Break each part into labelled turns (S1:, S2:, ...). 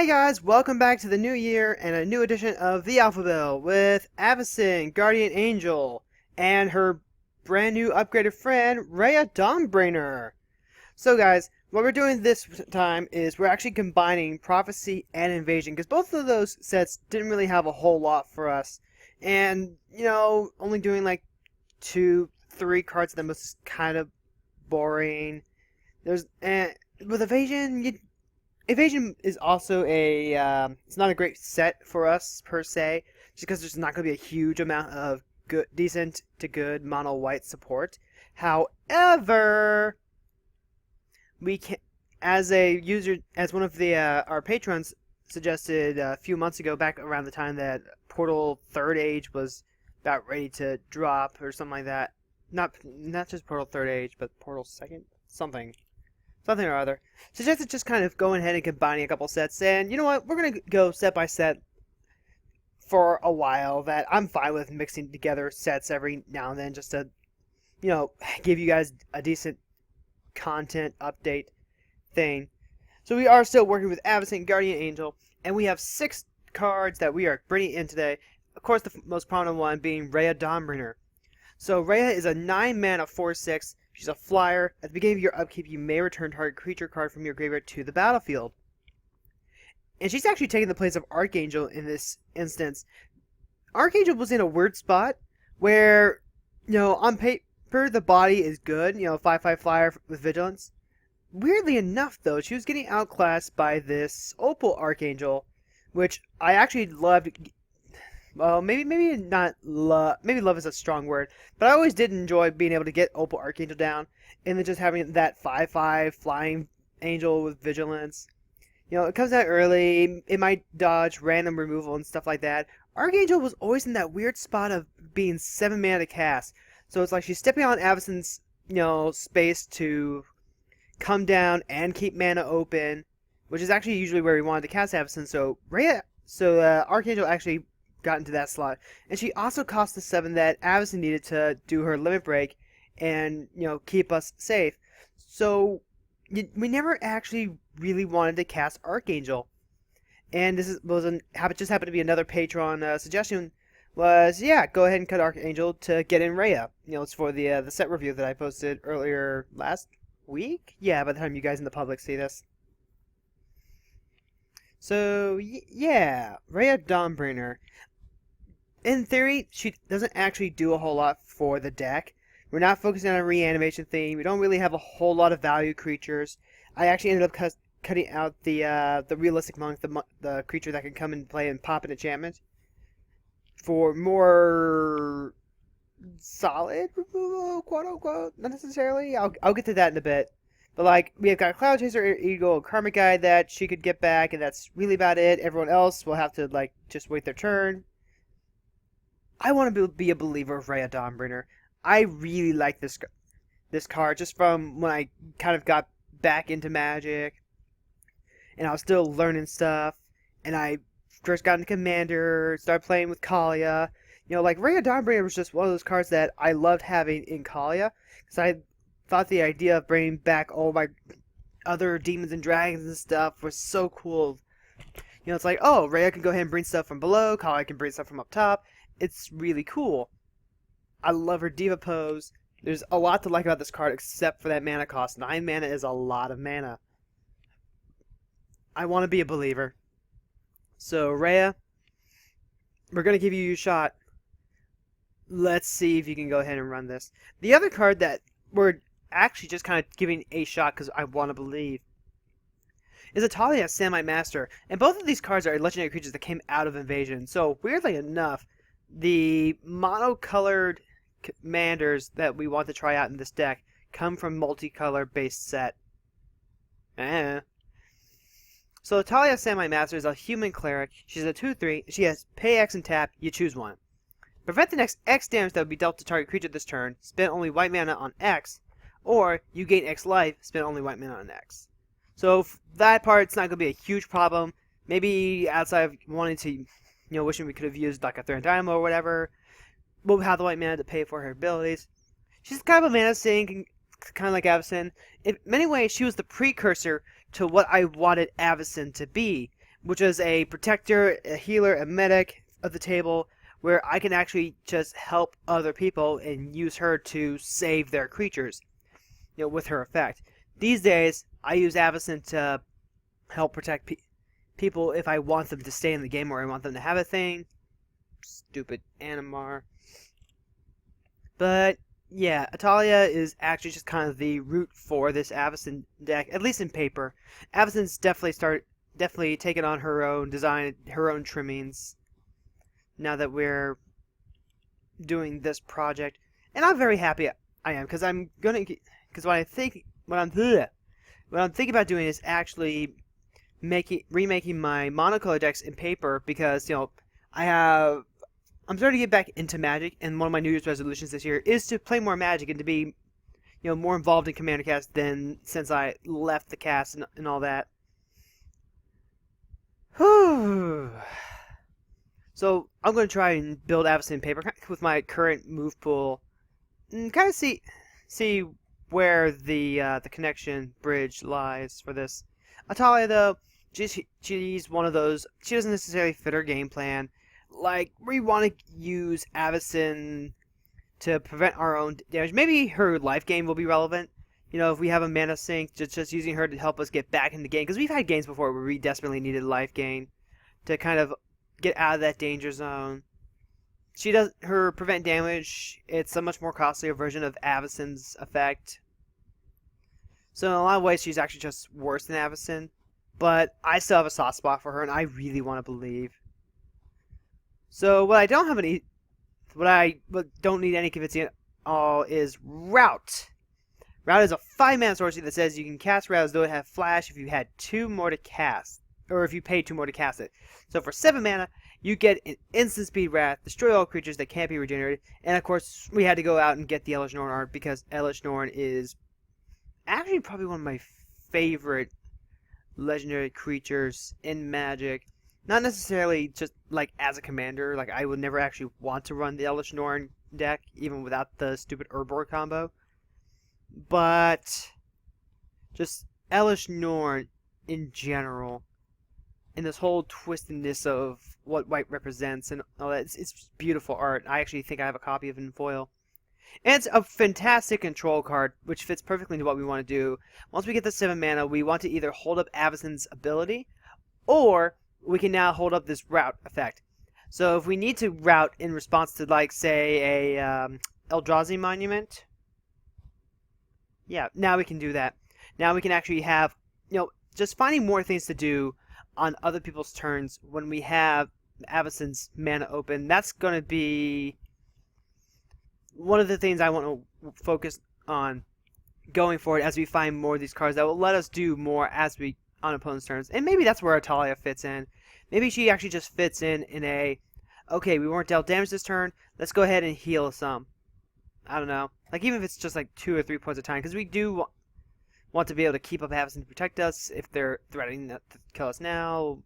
S1: Hey guys, welcome back to the new year and a new edition of the Alphabet with Avacyn, Guardian Angel, and her brand new upgraded friend, Rhea Dawnbringer. So guys, what we're doing this time is we're actually combining Prophecy and Invasion, because both of those sets didn't really have a whole lot for us. And, only doing like 2, 3 cards of them was kind of boring. With Evasion is also it's not a great set for us per se, just because there's not going to be a huge amount of decent to good mono white support. However, we can, as one of our patrons suggested a few months ago, back around the time that Portal Third Age was about ready to drop or something like that. Not just Portal Third Age, but Portal Second something or other. Suggested just kind of going ahead and combining a couple sets, and you know what? We're gonna go set by set for a while. That I'm fine with mixing together sets every now and then, just to, give you guys a decent content update thing. So we are still working with Avacyn, Guardian Angel, and we have 6 cards that we are bringing in today. Of course, the most prominent one being Rhea Dawnbringer. So Rhea is a 9-mana 4/6. She's a flyer. At the beginning of your upkeep, you may return target creature card from your graveyard to the battlefield. And she's actually taking the place of Archangel in this instance. Archangel was in a weird spot where, on paper the body is good, 5/5 flyer with vigilance. Weirdly enough, though, she was getting outclassed by this Opal Archangel, which I actually loved. Well, maybe not love. Maybe love is a strong word, but I always did enjoy being able to get Opal Archangel down, and then just having that 5/5 flying angel with vigilance. It comes out early. It might dodge random removal and stuff like that. Archangel was always in that weird spot of being 7 mana to cast, so it's like she's stepping on Avacyn's space to come down and keep mana open, which is actually usually where we wanted to cast Avacyn. So Archangel actually got into that slot, and she also cost the 7 that Avacyn needed to do her limit break and keep us safe. So we never actually really wanted to cast Archangel, and this just happened to be another Patreon suggestion. Was go ahead and cut Archangel to get in Rhea. It's for the set review that I posted earlier last week. Yeah, by the time you guys in the public see this. So yeah, Rhea Dawnbringer. In theory, she doesn't actually do a whole lot for the deck. We're not focusing on a reanimation theme. We don't really have a whole lot of value creatures. I actually ended up cutting out the realistic monk, the creature that can come and play and pop an enchantment, for more solid removal, quote unquote. Not necessarily. I'll get to that in a bit. But we have got Cloud Chaser, Eagle, and Karmic Guy that she could get back, and that's really about it. Everyone else will have to just wait their turn. I want to be a believer of Rhea Dawnbringer. I really like this card just from when I kind of got back into Magic, and I was still learning stuff, and I first got into Commander, started playing with Kaalia. Rhea Dawnbringer was just one of those cards that I loved having in Kaalia, because I thought the idea of bringing back all my other demons and dragons and stuff was so cool. It's like, oh, Rhea can go ahead and bring stuff from below, Kaalia can bring stuff from up top. It's really cool. I love her Diva pose. There's a lot to like about this card except for that mana cost. 9 mana is a lot of mana. I want to be a believer. So, Rhea, we're going to give you a shot. Let's see if you can go ahead and run this. The other card that we're actually just kind of giving a shot because I want to believe is Atalia Samite Master. And both of these cards are legendary creatures that came out of Invasion. So, weirdly enough, the mono-colored commanders that we want to try out in this deck come from multicolor based set. So Talia Samite Master is a human cleric. She's a 2/3. She has pay X and tap. You choose one. Prevent the next X damage that would be dealt to target creature this turn. Spend only white mana on X. Or you gain X life. Spend only white mana on X. So that part's not going to be a huge problem. Maybe outside of wanting to, wishing we could have used like a Third Dynamo or whatever. We'll have the white mana to pay for her abilities. She's kind of a mana sink, kind of like Avacyn. In many ways, she was the precursor to what I wanted Avacyn to be, which is a protector, a healer, a medic of the table, where I can actually just help other people and use her to save their creatures, with her effect. These days, I use Avacyn to help protect people if I want them to stay in the game or I want them to have a thing. Stupid Animar. But yeah, Atalia is actually just kind of the root for this Avacyn deck, at least in paper. Avacyn's definitely taken on her own design, her own trimmings. Now that we're doing this project, and I'm very happy I am, because what I'm thinking about doing is actually remaking my monocolor decks in paper, because I'm starting to get back into Magic, and one of my New Year's resolutions this year is to play more Magic and to be more involved in CommanderCast than since I left the cast and all that. Whew. So I'm going to try and build Avacyn paper with my current move pool, and kind of see where the connection bridge lies for this. Atalia, though, she's one of those. She doesn't necessarily fit her game plan. Like, we want to use Avacyn to prevent our own damage. Maybe her life gain will be relevant. If we have a mana sink, just using her to help us get back in the game. Because we've had games before where we desperately needed life gain to kind of get out of that danger zone. She does her prevent damage. It's a much more costlier version of Avacyn's effect. So in a lot of ways, she's actually just worse than Avacyn. But I still have a soft spot for her, and I really want to believe. So what I don't need any convincing at all is Rout. Rout is a 5-mana sorcery that says you can cast Rout as though it had flash if you had 2 more to cast, or if you paid 2 more to cast it. So for 7 mana, you get an instant speed Wrath, destroy all creatures that can't be regenerated, and of course we had to go out and get the Elesh Norn art because Elesh Norn is actually probably one of my favorite legendary creatures in Magic. Not necessarily just, like, as a commander. Like, I would never actually want to run the Elesh Norn deck, even without the stupid Herbivore combo. But just Elesh Norn in general, and this whole twistedness of what white represents and all that, it's beautiful art. I actually think I have a copy of it in foil. And it's a fantastic control card, which fits perfectly into what we want to do. Once we get the 7 mana, we want to either hold up Avacyn's ability, or we can now hold up this rout effect. So if we need to rout in response to, like, say, a Eldrazi monument, yeah, now we can do that. Now we can actually have, just finding more things to do on other people's turns when we have Avacyn's mana open. That's going to be one of the things I want to focus on going forward as we find more of these cards that will let us do more on opponent's turns. And maybe that's where Atalia fits in. Maybe she actually just fits in a, okay, we weren't dealt damage this turn, let's go ahead and heal some. I don't know. Like, even if it's just like 2 or 3 points of time, because we do want to be able to keep up Avacyn to protect us if they're threatening to kill us now.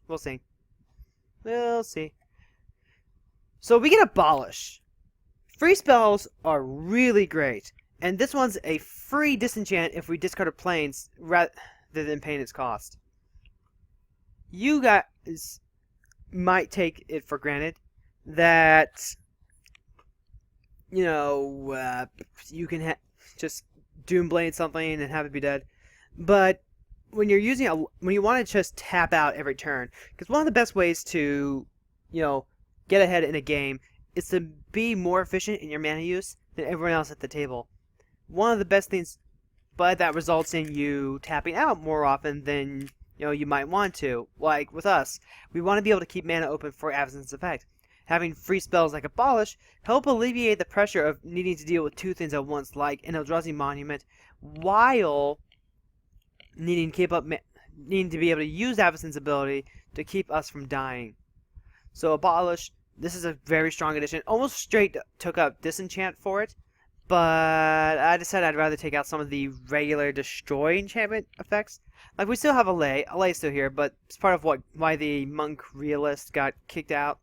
S1: We'll see. We'll see. So we get Abolish. Free spells are really great. And this one's a free disenchant if we discard a planes rather than paying its cost. You guys might take it for granted that, you can just Doomblade something and have it be dead. But when you're when you want to just tap out every turn, because one of the best ways to, get ahead in a game is to be more efficient in your mana use than everyone else at the table. One of the best things, but that results in you tapping out more often than you might want to. Like with us, we want to be able to keep mana open for Avacyn's effect. Having free spells like Abolish help alleviate the pressure of needing to deal with 2 things at once, like an Eldrazi monument, while needing to be able to use Avacyn's ability to keep us from dying. So Abolish, this is a very strong addition. Almost straight took up Disenchant for it, but I decided I'd rather take out some of the regular destroy enchantment effects. Like, we still have Allay. Allay's still here, but it's part of why the Monk Realist got kicked out.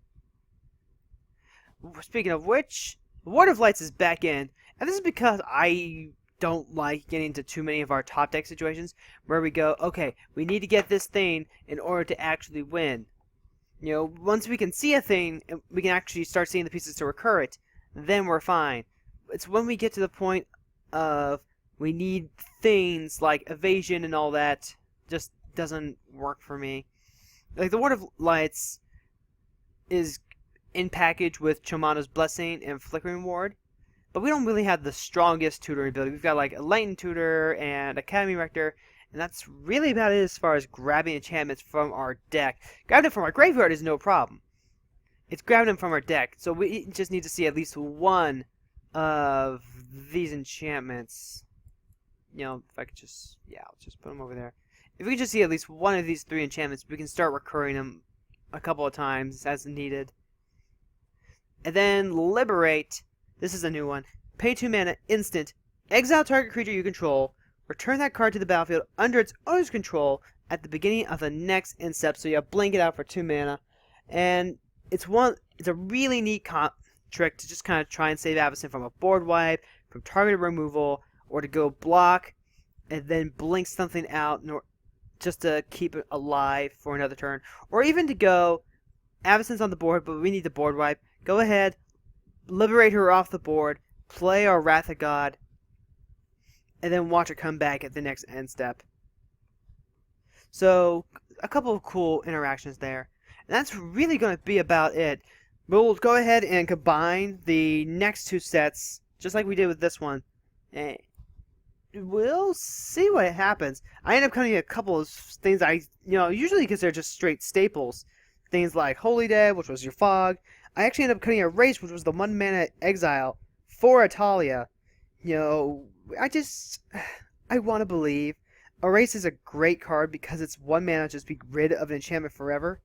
S1: Speaking of which, Ward of Lights is back in, and this is because I don't like getting into too many of our top deck situations where we go, okay, we need to get this thing in order to actually win. You know, once we can see a thing, we can actually start seeing the pieces to recur it, then we're fine. It's when we get to the point of we need things like evasion and all that, just doesn't work for me. Like, the Ward of Lights is in package with Chomano's Blessing and Flickering Ward, but we don't really have the strongest tutoring ability. We've got like a Lightning Tutor and Academy Rector, and that's really about it as far as grabbing enchantments from our deck. Grabbing them from our graveyard is no problem. It's grabbing them from our deck, so we just need to see at least one of these enchantments. You know, if I could just, yeah, I'll just put them over there. If we can just see at least one of these 3 enchantments, we can start recurring them a couple of times as needed. And then Liberate. This is a new one. Pay 2 mana, instant. Exile target creature you control. Return that card to the battlefield under its owner's control at the beginning of the next end step. So you blink it out for 2 mana. And it's a really neat trick to just kind of try and save Avacyn from a board wipe, from targeted removal, or to go block and then blink something out just to keep it alive for another turn. Or even to go, Avacyn's on the board, but we need the board wipe. Go ahead, liberate her off the board, play our Wrath of God, and then watch her come back at the next end step. So, a couple of cool interactions there. And that's really going to be about it. We'll go ahead and combine the next 2 sets, just like we did with this one. And we'll see what happens. I end up cutting a couple of things usually because they're just straight staples. Things like Holy Dead, which was your Fog. I actually ended up cutting Erase, which was the 1 mana exile for Italia. You know, I want to believe. Erase is a great card because it's 1 mana, just be rid of an enchantment forever.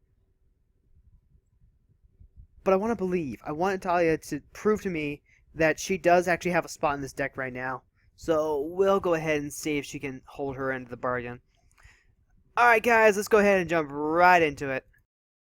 S1: But I want to believe. I want Italia to prove to me that she does actually have a spot in this deck right now. So we'll go ahead and see if she can hold her end of the bargain. Alright guys, let's go ahead and jump right into it.